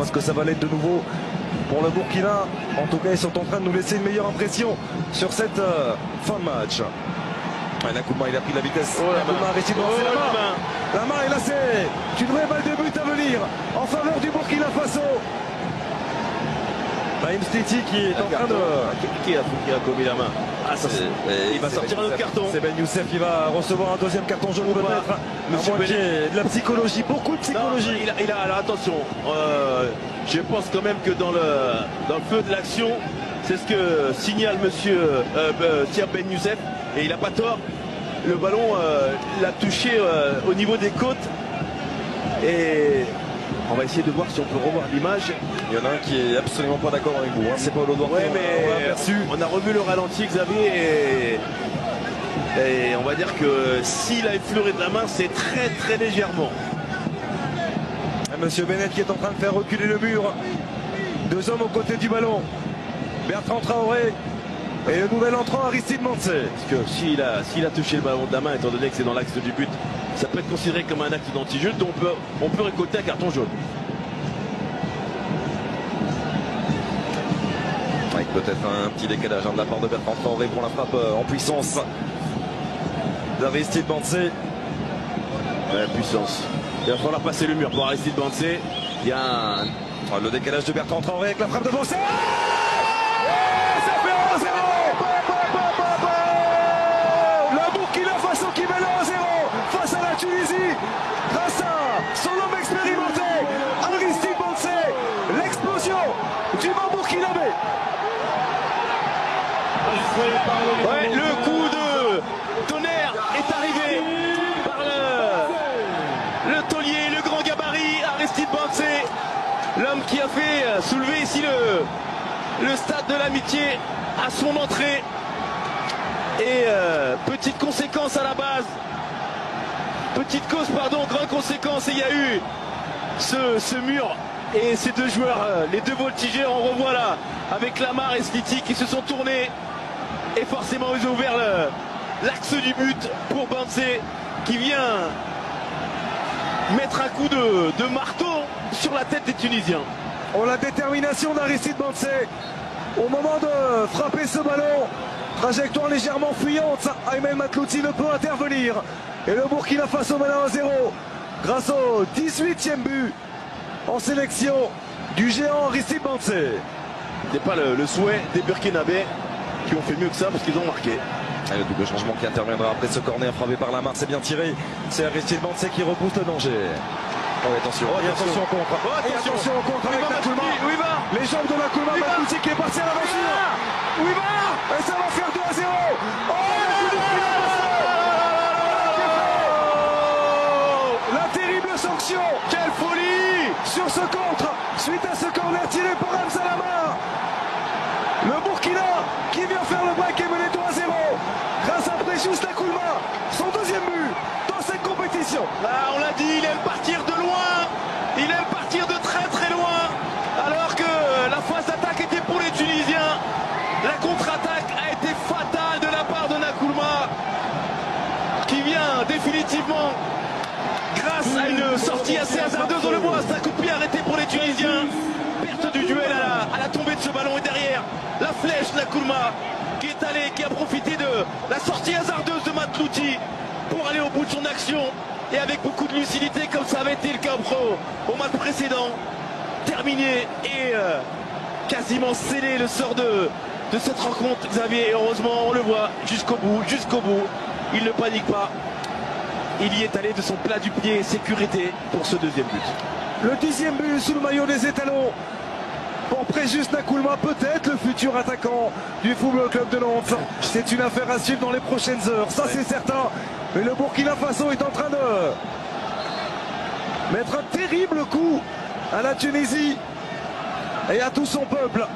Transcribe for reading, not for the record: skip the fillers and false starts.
Est-ce que ça va l'être de nouveau pour le Burkina? En tout cas, ils sont en train de nous laisser une meilleure impression sur cette fin de match. Nakoulma, il a pris la vitesse. Nakoulma a réussi de lancer la main. La main, et là, c'est une vraie balle de but à venir en faveur du Burkina Faso. Naïm Stiti qui est en train de... Qui a commis la main? Il va sortir un autre carton. C'est Ben Youssef qui va recevoir un deuxième carton jaune peut-être. Monsieur Benet, de la psychologie, beaucoup de psychologie. Non, alors attention, je pense quand même que dans le feu de l'action, c'est ce que signale monsieur Ben Youssef, et il n'a pas tort. Le ballon l'a touché au niveau des côtes, et on va essayer de voir si on peut revoir l'image. Il y en a un qui est absolument pas d'accord avec vous, hein. C'est Paolo Duarte. Ouais, mais on a revu le ralenti, Xavier, et on va dire que s'il a effleuré de la main, c'est très très légèrement. Monsieur Bennett qui est en train de faire reculer le mur. Deux hommes aux côtés du ballon. Bertrand Traoré et le nouvel entrant Aristide Mansé. Parce que s'il a touché le ballon de la main, étant donné que c'est dans l'axe du but, ça peut être considéré comme un acte d'anti-jeu, donc on peut récolter un carton jaune. Avec peut-être un petit décalage de la part de Bertrand Traoré pour la frappe en puissance d'Aristide Mansé. Ouais, puissance. Il va falloir passer le mur pour Aristide Mansé. Il y a le décalage de Bertrand Traoré avec la frappe de Mansé. La Burkina Faso qui met le 1-0 face à la Tunisie grâce à son homme expérimenté Aristide Mansé. L'explosion du banc burkinabé. Ouais, le coup de tonnerre est arrivé par le taulier, le grand gabarit Aristide Mansé, l'homme qui a fait soulever ici le stade de l'amitié à son entrée. Et petite conséquence à la base, petite cause pardon, grande conséquence, et il y a eu ce mur et ces deux joueurs, les deux voltigeurs, on revoit là avec Lamar et Sliti qui se sont tournés. Et forcément, ils ont ouvert l'axe du but pour Mansé qui vient mettre un coup de marteau sur la tête des Tunisiens. Oh, la détermination d'Aristide Mansé au moment de frapper ce ballon. Trajectoire légèrement fuyante. Aymen Matlouti ne peut intervenir. Et le Burkina Faso mène à 1-0 grâce au 18e but en sélection du géant Aristide Mansé. Ce n'est pas le souhait des Burkinabés qui ont fait mieux que ça parce qu'ils ont marqué. Et le double changement qui interviendra après ce corner frappé par Lamar, c'est bien tiré. C'est Aristide Mansé qui repousse le danger. Oh, attention, attention au contre. Attention au contre avec Nakoulma. Où il va? Les jambes de Nakoulma, Matlouti qui est parti à la voiture. Où il va? Et ça va faire 2-0. La terrible sanction. Quelle folie sur ce contre, suite à ce corner tiré par Hamza Lamar. Le Burkina qui vient faire le break et mené 2-0 grâce à Précious Nakoulma, son deuxième but dans cette compétition. Là, on l'a dit, il aime partir de loin, il aime partir de très très loin, alors que la phase d'attaque était pour les Tunisiens. La contre-attaque a été fatale de la part de Nakoulma, qui vient définitivement, grâce à une sortie assez hasardeuse, on le voit, c'est un coup de pied arrêté pour les Tunisiens. Perte du duel à la tombée de ce ballon, et derrière la flèche Nakoulma qui est allé, qui a profité de la sortie hasardeuse de Matlouti pour aller au bout de son action, et avec beaucoup de lucidité comme ça avait été le cas au match précédent. Terminé et quasiment scellé le sort de cette rencontre, Xavier, et heureusement on le voit jusqu'au bout, il ne panique pas, il y est allé de son plat du pied, sécurité pour ce deuxième but. Le 10e but sous le maillot des étalons pour Précious Nakoulma, peut-être le futur attaquant du Football Club de Nantes. C'est une affaire à suivre dans les prochaines heures, ça c'est certain. Mais le Burkina Faso est en train de mettre un terrible coup à la Tunisie et à tout son peuple.